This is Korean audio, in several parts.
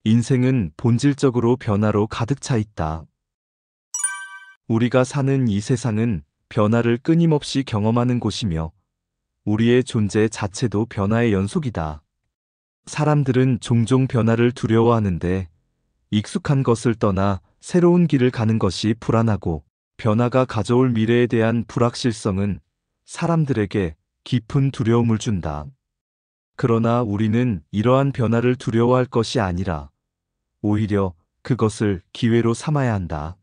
인생은 본질적으로 변화로 가득 차 있다. 우리가 사는 이 세상은 변화를 끊임없이 경험하는 곳이며 우리의 존재 자체도 변화의 연속이다. 사람들은 종종 변화를 두려워하는데 익숙한 것을 떠나 새로운 길을 가는 것이 불안하고 변화가 가져올 미래에 대한 불확실성은 사람들에게 깊은 두려움을 준다. 그러나 우리는 이러한 변화를 두려워할 것이 아니라 오히려 그것을 기회로 삼아야 한다.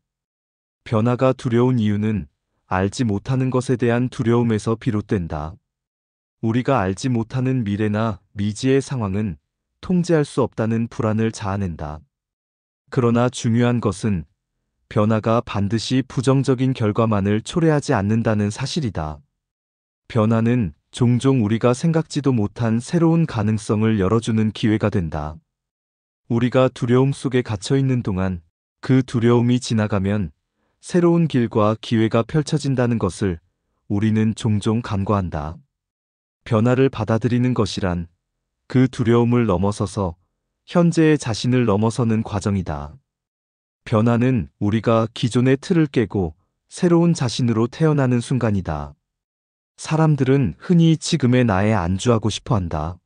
변화가 두려운 이유는 알지 못하는 것에 대한 두려움에서 비롯된다. 우리가 알지 못하는 미래나 미지의 상황은 통제할 수 없다는 불안을 자아낸다. 그러나 중요한 것은 변화가 반드시 부정적인 결과만을 초래하지 않는다는 사실이다. 변화는 종종 우리가 생각지도 못한 새로운 가능성을 열어주는 기회가 된다. 우리가 두려움 속에 갇혀 있는 동안 그 두려움이 지나가면 새로운 길과 기회가 펼쳐진다는 것을 우리는 종종 간과한다. 변화를 받아들이는 것이란 그 두려움을 넘어서서 현재의 자신을 넘어서는 과정이다. 변화는 우리가 기존의 틀을 깨고 새로운 자신으로 태어나는 순간이다. 사람들은 흔히 지금의 나에 안주하고 싶어 한다.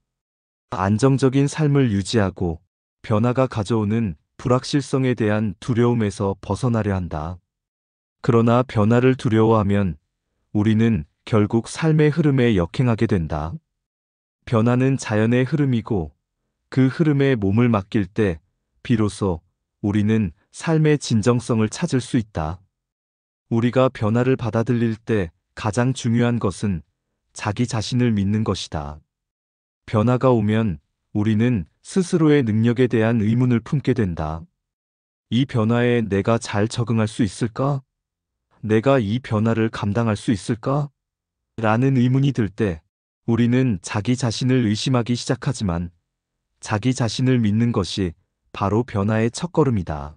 안정적인 삶을 유지하고 변화가 가져오는 불확실성에 대한 두려움에서 벗어나려 한다. 그러나 변화를 두려워하면 우리는 결국 삶의 흐름에 역행하게 된다. 변화는 자연의 흐름이고 그 흐름에 몸을 맡길 때 비로소 우리는 삶의 진정성을 찾을 수 있다. 우리가 변화를 받아들일 때 가장 중요한 것은 자기 자신을 믿는 것이다. 변화가 오면 우리는 스스로의 능력에 대한 의문을 품게 된다. 이 변화에 내가 잘 적응할 수 있을까? 내가 이 변화를 감당할 수 있을까? 라는 의문이 들 때 우리는 자기 자신을 의심하기 시작하지만 자기 자신을 믿는 것이 바로 변화의 첫걸음이다.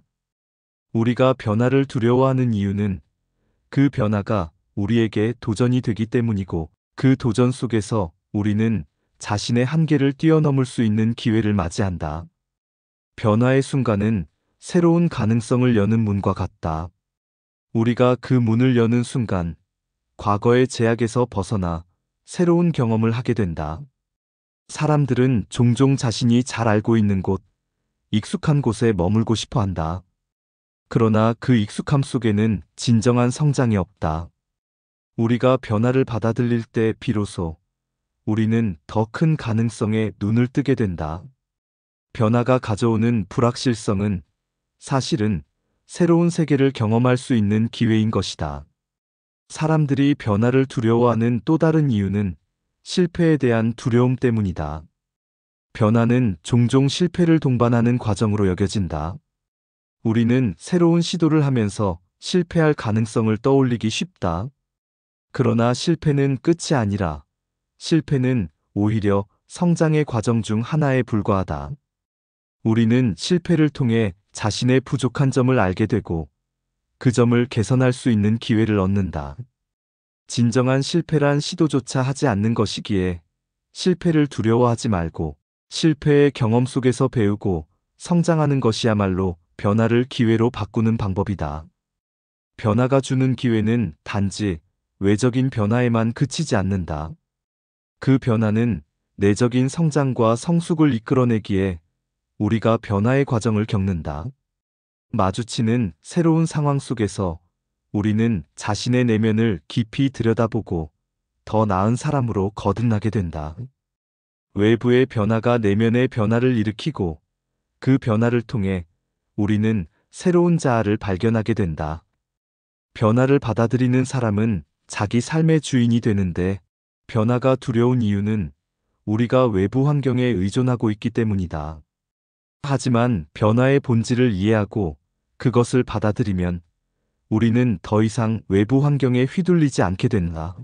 우리가 변화를 두려워하는 이유는 그 변화가 우리에게 도전이 되기 때문이고 그 도전 속에서 우리는 자신의 한계를 뛰어넘을 수 있는 기회를 맞이한다. 변화의 순간은 새로운 가능성을 여는 문과 같다. 우리가 그 문을 여는 순간 과거의 제약에서 벗어나 새로운 경험을 하게 된다. 사람들은 종종 자신이 잘 알고 있는 곳, 익숙한 곳에 머물고 싶어 한다. 그러나 그 익숙함 속에는 진정한 성장이 없다. 우리가 변화를 받아들일 때 비로소 우리는 더 큰 가능성에 눈을 뜨게 된다. 변화가 가져오는 불확실성은 사실은 새로운 세계를 경험할 수 있는 기회인 것이다. 사람들이 변화를 두려워하는 또 다른 이유는 실패에 대한 두려움 때문이다. 변화는 종종 실패를 동반하는 과정으로 여겨진다. 우리는 새로운 시도를 하면서 실패할 가능성을 떠올리기 쉽다. 그러나 실패는 끝이 아니라 실패는 오히려 성장의 과정 중 하나에 불과하다. 우리는 실패를 통해 자신의 부족한 점을 알게 되고 그 점을 개선할 수 있는 기회를 얻는다. 진정한 실패란 시도조차 하지 않는 것이기에 실패를 두려워하지 말고 실패의 경험 속에서 배우고 성장하는 것이야말로 변화를 기회로 바꾸는 방법이다. 변화가 주는 기회는 단지 외적인 변화에만 그치지 않는다. 그 변화는 내적인 성장과 성숙을 이끌어내기에 우리가 변화의 과정을 겪는다. 마주치는 새로운 상황 속에서 우리는 자신의 내면을 깊이 들여다보고 더 나은 사람으로 거듭나게 된다. 외부의 변화가 내면의 변화를 일으키고 그 변화를 통해 우리는 새로운 자아를 발견하게 된다. 변화를 받아들이는 사람은 자기 삶의 주인이 되는데 변화가 두려운 이유는 우리가 외부 환경에 의존하고 있기 때문이다. 하지만 변화의 본질을 이해하고 그것을 받아들이면 우리는 더 이상 외부 환경에 휘둘리지 않게 된다.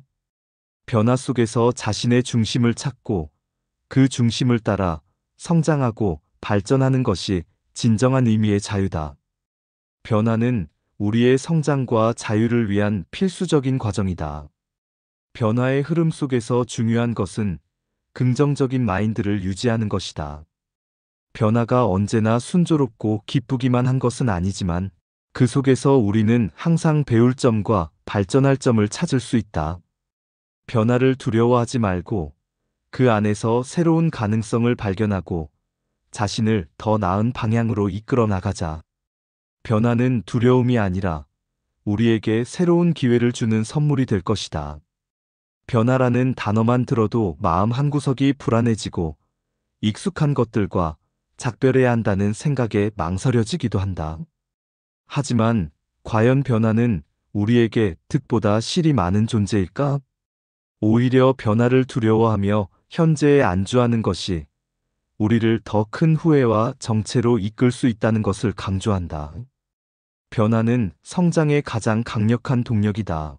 변화 속에서 자신의 중심을 찾고 그 중심을 따라 성장하고 발전하는 것이 진정한 의미의 자유다. 변화는 우리의 성장과 자유를 위한 필수적인 과정이다. 변화의 흐름 속에서 중요한 것은 긍정적인 마인드를 유지하는 것이다. 변화가 언제나 순조롭고 기쁘기만 한 것은 아니지만 그 속에서 우리는 항상 배울 점과 발전할 점을 찾을 수 있다. 변화를 두려워하지 말고 그 안에서 새로운 가능성을 발견하고 자신을 더 나은 방향으로 이끌어 나가자. 변화는 두려움이 아니라 우리에게 새로운 기회를 주는 선물이 될 것이다. 변화라는 단어만 들어도 마음 한구석이 불안해지고 익숙한 것들과 작별해야 한다는 생각에 망설여지기도 한다. 하지만 과연 변화는 우리에게 득보다 실이 많은 존재일까? 오히려 변화를 두려워하며 현재에 안주하는 것이 우리를 더 큰 후회와 정체로 이끌 수 있다는 것을 강조한다. 변화는 성장의 가장 강력한 동력이다.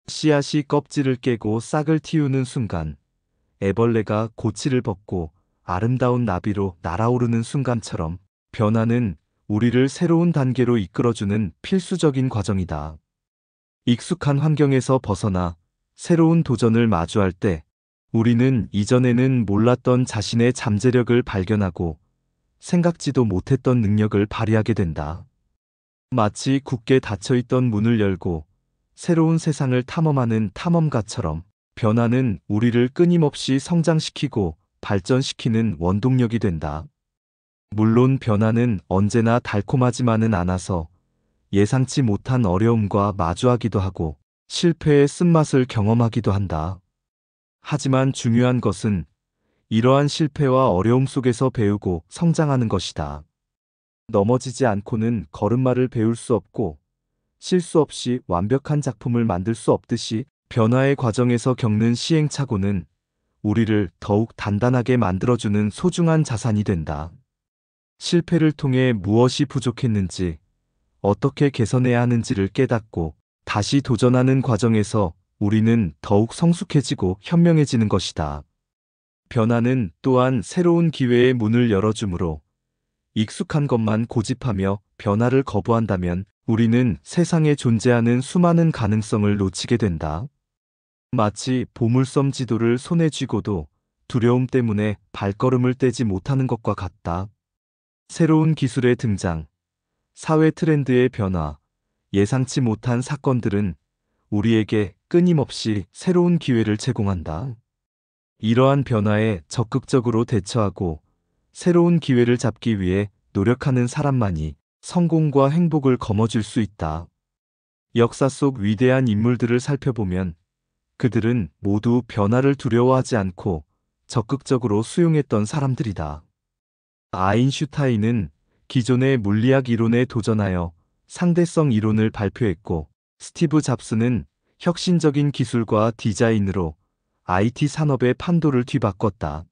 씨앗이 껍질을 깨고 싹을 틔우는 순간, 애벌레가 고치를 벗고 아름다운 나비로 날아오르는 순간처럼 변화는 우리를 새로운 단계로 이끌어주는 필수적인 과정이다. 익숙한 환경에서 벗어나 새로운 도전을 마주할 때 우리는 이전에는 몰랐던 자신의 잠재력을 발견하고 생각지도 못했던 능력을 발휘하게 된다. 마치 굳게 닫혀있던 문을 열고 새로운 세상을 탐험하는 탐험가처럼 변화는 우리를 끊임없이 성장시키고 발전시키는 원동력이 된다. 물론 변화는 언제나 달콤하지만은 않아서 예상치 못한 어려움과 마주하기도 하고 실패의 쓴맛을 경험하기도 한다. 하지만 중요한 것은 이러한 실패와 어려움 속에서 배우고 성장하는 것이다. 넘어지지 않고는 걸음마를 배울 수 없고 실수 없이 완벽한 작품을 만들 수 없듯이 변화의 과정에서 겪는 시행착오는 우리를 더욱 단단하게 만들어주는 소중한 자산이 된다. 실패를 통해 무엇이 부족했는지, 어떻게 개선해야 하는지를 깨닫고 다시 도전하는 과정에서 우리는 더욱 성숙해지고 현명해지는 것이다. 변화는 또한 새로운 기회의 문을 열어주므로 익숙한 것만 고집하며 변화를 거부한다면 우리는 세상에 존재하는 수많은 가능성을 놓치게 된다. 마치 보물섬 지도를 손에 쥐고도 두려움 때문에 발걸음을 떼지 못하는 것과 같다. 새로운 기술의 등장, 사회 트렌드의 변화, 예상치 못한 사건들은 우리에게 끊임없이 새로운 기회를 제공한다. 이러한 변화에 적극적으로 대처하고 새로운 기회를 잡기 위해 노력하는 사람만이 성공과 행복을 거머쥘 수 있다. 역사 속 위대한 인물들을 살펴보면 그들은 모두 변화를 두려워하지 않고 적극적으로 수용했던 사람들이다. 아인슈타인은 기존의 물리학 이론에 도전하여 상대성 이론을 발표했고, 스티브 잡스는 혁신적인 기술과 디자인으로 IT 산업의 판도를 뒤바꿨다.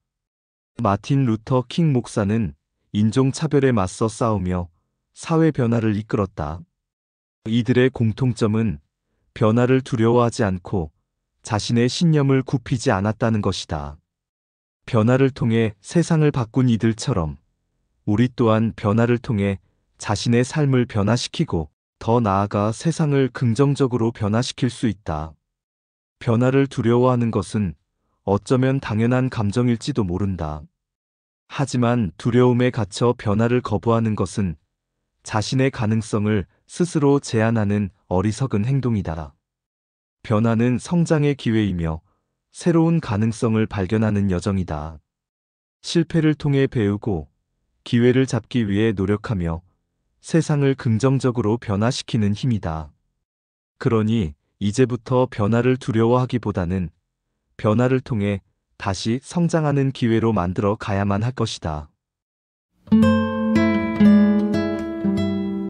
마틴 루터 킹 목사는 인종차별에 맞서 싸우며 사회 변화를 이끌었다. 이들의 공통점은 변화를 두려워하지 않고 자신의 신념을 굽히지 않았다는 것이다. 변화를 통해 세상을 바꾼 이들처럼 우리 또한 변화를 통해 자신의 삶을 변화시키고 더 나아가 세상을 긍정적으로 변화시킬 수 있다. 변화를 두려워하는 것은 어쩌면 당연한 감정일지도 모른다. 하지만 두려움에 갇혀 변화를 거부하는 것은 자신의 가능성을 스스로 제한하는 어리석은 행동이다. 변화는 성장의 기회이며 새로운 가능성을 발견하는 여정이다. 실패를 통해 배우고 기회를 잡기 위해 노력하며 세상을 긍정적으로 변화시키는 힘이다. 그러니 이제부터 변화를 두려워하기보다는 변화를 통해 다시 성장하는 기회로 만들어 가야만 할 것이다.